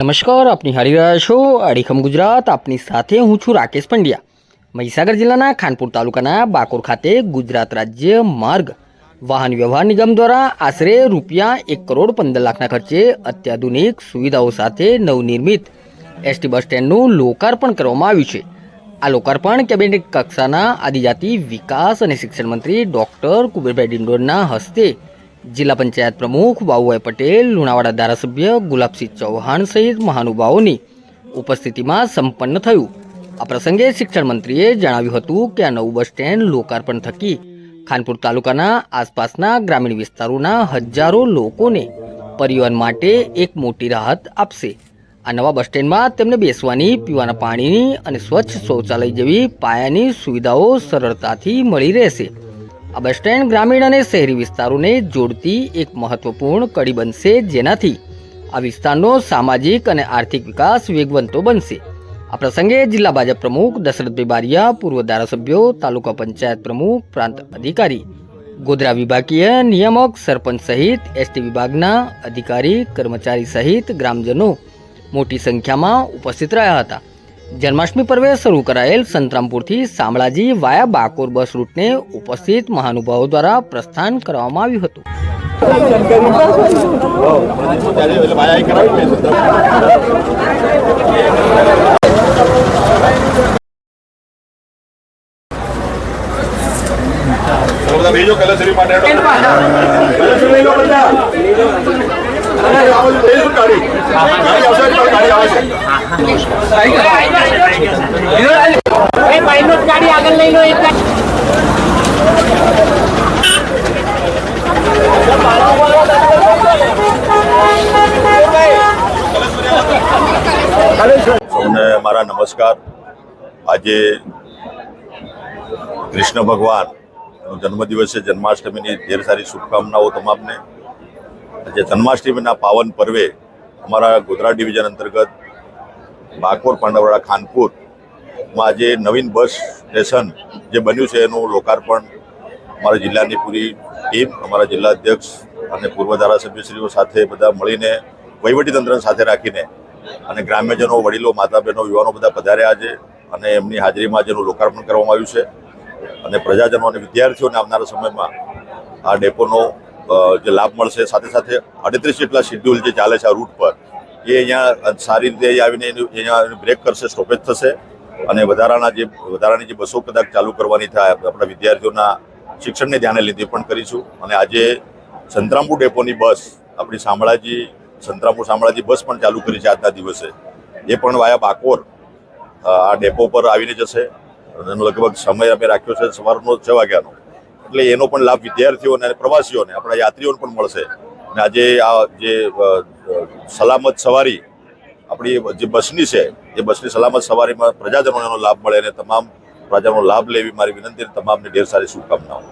નમસ્કાર, આપ નિહાળી રહ્યા છો અડીખમ ગુજરાત. આપની સાથે હું છું રાકેશ પંડ્યા. મહીસાગર જિલ્લાના ખાનપુર તાલુકાના બાકોર ખાતે ગુજરાત રાજ્ય માર્ગ વાહન વ્યવહાર નિગમ દ્વારા આશરે ₹1,15,00,000ના ખર્ચે અત્યાધુનિક સુવિધાઓ સાથે નવનિર્મિત એસટી બસ સ્ટેન્ડનું લોકાર્પણ કરવામાં આવ્યું છે. આ લોકાર્પણ કેબિનેટ કક્ષાના આદિજાતિ વિકાસ અને શિક્ષણ મંત્રી ડૉક્ટર કુબેરભાઈ ડિંડોરના હસ્તે જિલ્લા પંચાયત પ્રમુખ બાબુભાઈ પટેલ, લુણાવાડા ધારાસભ્ય ગુલાબસિંહ ચૌહાણ સહિત મહાનુભાવોની ઉપસ્થિતિમાં સંપન્ન થયું. આ પ્રસંગે શિક્ષણ મંત્રીએ જણાવ્યું હતું કે આ નવું બસ સ્ટેન્ડ લોકાર્પણ થકી ખાનપુર તાલુકાના આસપાસના ગ્રામીણ વિસ્તારોના હજારો લોકોને પરિવહન માટે એક મોટી રાહત આપશે. આ નવા બસ સ્ટેન્ડમાં તેમને બેસવાની, પીવાના પાણીની અને સ્વચ્છ શૌચાલય જેવી પાયાની સુવિધાઓ સરળતાથી મળી રહેશે. આ બસ સ્ટેન્ડ ગ્રામીણ અને શહેરી વિસ્તારોને જોડતી એક મહત્વપૂર્ણ કડી બનશે, જેનાથી આ વિસ્તારનો સામાજિક અને આર્થિક વિકાસ વેગવંતો બનશે. આ પ્રસંગે જિલ્લા ભાજપ પ્રમુખ દશરથભાઈ બારિયા, પૂર્વ ધારાસભ્યો, તાલુકા પંચાયત પ્રમુખ, પ્રાંત અધિકારી, ગોધરા વિભાગીય નિયામક, સરપંચ સહિત એસટી વિભાગના અધિકારી, કર્મચારી સહિત ગ્રામજનો મોટી સંખ્યામાં ઉપસ્થિત રહ્યા હતા. જન્માષ્ટમી પર્વે શરૂ કરાયેલ સંતરામપુરથી શામળાજી વાયા બાકોર બસ રૂટને ઉપસ્થિત મહાનુભાવો દ્વારા પ્રસ્થાન કરવામાં આવ્યું હતું. સૌને મારા નમસ્કાર. આજે કૃષ્ણ ભગવાનનો જન્મદિવસ છે. જન્માષ્ટમીની ઢેર સારી શુભકામનાઓ તમામને. આજે જન્માષ્ટમીના પાવન પર્વે અમારા ગોધરા ડિવિઝન અંતર્ગત બાકોર પાંડવવાડા ખાનપુરમાં આજે નવીન બસ સ્ટેશન જે બન્યું છે એનું લોકાર્પણ અમારા જિલ્લાની પૂરી ટીમ, અમારા જિલ્લા અધ્યક્ષ અને પૂર્વ ધારાસભ્યશ્રીઓ સાથે બધા મળીને વહીવટીતંત્ર સાથે રાખીને અને ગ્રામ્યજનો, વડીલો, માતા બહેનો, યુવાનો બધા પધાર્યા છે અને એમની હાજરીમાં જેનું લોકાર્પણ કરવામાં આવ્યું છે. અને પ્રજાજનો અને વિદ્યાર્થીઓને આવનારા સમયમાં આ ડેપોનો જે લાભ મળશે, સાથે સાથે 38 જેટલા શેડ્યુલ જે ચાલે છે આ રૂટ પર, એ અહીંયા સારી રીતે આવીને અહીંયા બ્રેક કરશે, સ્ટોપેજ થશે અને વધારાની જે બસો કદાચ ચાલુ કરવાની થાય આપણા વિદ્યાર્થીઓના શિક્ષણને ધ્યાને લીધે પણ કરીશું. અને આજે સંતરામપુર ડેપોની બસ આપણી શામળાજી બસ પણ ચાલુ કરી છે આજના દિવસે. એ પણ વાયા બાકોર આ ડેપો પર આવીને જશે. એનો લગભગ સમય અમે રાખ્યો છે સવારનો 6 વાગ્યાનો, એટલે એનો પણ લાભ વિદ્યાર્થીઓને અને પ્રવાસીઓને, આપણા યાત્રીઓને પણ મળશે. અને આજે આ જે સલામત સવારી આપણી જે બસની છે એ બસની સલામત સવારીમાં પ્રજાજનોને એનો લાભ મળે અને તમામ પ્રજાનો લાભ લે એવી મારી વિનંતી. તમામને ઢેર સારી શુભકામનાઓ.